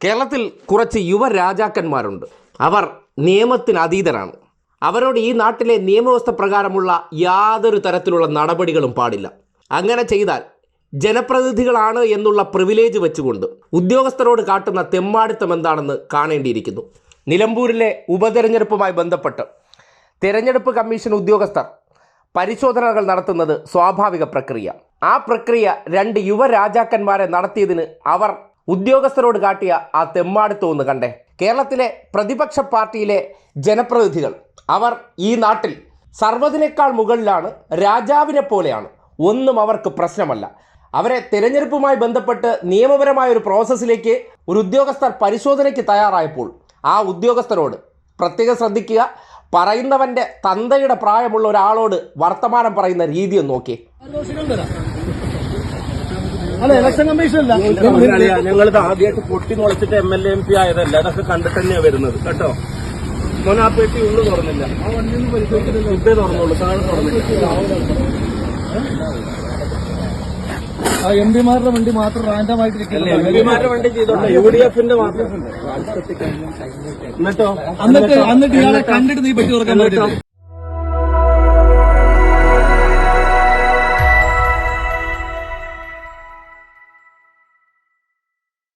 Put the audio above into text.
കേരളത്തിൽ കുറച്ച് യുവരാജാക്കന്മാരുണ്ട്. അവർ നിയമത്തിന് അതീതരാണ്. അവരോട് ഈ നാട്ടിലെ നിയമവ്യവസ്ഥ പ്രകാരമുള്ള യാതൊരു തരത്തിലുള്ള നടപടികളും പാടില്ല. അങ്ങനെ ചെയ്താൽ ജനപ്രതിനിധികളാണ് എന്നുള്ള പ്രിവിലേജ് വെച്ചുകൊണ്ട് ഉദ്യോഗസ്ഥരോട് കാട്ടുന്ന തെമ്മാടിത്തം എന്താണെന്ന് കാണേണ്ടിയിരിക്കുന്നു. നിലമ്പൂരിലെ ഉപതെരഞ്ഞെടുപ്പുമായി ബന്ധപ്പെട്ട് തെരഞ്ഞെടുപ്പ് കമ്മീഷൻ ഉദ്യോഗസ്ഥർ പരിശോധനകൾ നടത്തുന്നത് സ്വാഭാവിക പ്രക്രിയ. ആ പ്രക്രിയ രണ്ട് യുവരാജാക്കന്മാരെ നടത്തിയതിന് അവർ ഉദ്യോഗസ്ഥരോട് കാട്ടിയ ആ തെമ്മാടിത്തം ഒന്ന് കണ്ടേ. കേരളത്തിലെ പ്രതിപക്ഷ പാർട്ടിയിലെ ജനപ്രതിനിധികൾ അവർ ഈ നാട്ടിൽ സർവ്വതിനേക്കാൾ മുകളിലാണ്, രാജാവിനെ പോലെയാണ്. ഒന്നും അവർക്ക് പ്രശ്നമല്ല. അവരെ തിരഞ്ഞെടുപ്പുമായി ബന്ധപ്പെട്ട് നിയമപരമായ ഒരു പ്രോസസ്സിലേക്ക് ഒരു ഉദ്യോഗസ്ഥർ പരിശോധനയ്ക്ക് തയ്യാറായപ്പോൾ ആ ഉദ്യോഗസ്ഥരോട് പ്രത്യേകം ശ്രദ്ധിക്കുക. പറയുന്നവൻ്റെ തന്തയുടെ പ്രായമുള്ള ഒരാളോട് വർത്തമാനം പറയുന്ന രീതി ഒന്ന് നോക്കി. ഇലക്ഷൻ കമ്മീഷനല്ല, ഞങ്ങളിത് ആദ്യമായിട്ട് പൊട്ടി മുളച്ചിട്ട് MLA MP ആയതല്ല. അതൊക്കെ കണ്ടിട്ട് തന്നെയാണ് വരുന്നത് കേട്ടോ. മോനെ ആ പെട്ടി ഉള്ളു തുറന്നില്ല, ആ വണ്ടി ഒന്നും പരിശോധിച്ചിട്ടില്ല. ഇതേ തുറന്നുള്ളൂ, താഴെ തുറന്നില്ല. എംപിമാരുടെ വണ്ടി മാത്രം റാൻഡമായിട്ടിരിക്കില്ല. എംപിമാരുടെ വണ്ടി ചെയ്തോട്ടെ, UDF-ന്റെ മാത്രം. എന്നിട്ടോ എന്നിട്ട് ഇയാളെ കണ്ടിട്ട് നീ പറ്റി തുറക്കാൻ പറ്റില്ല.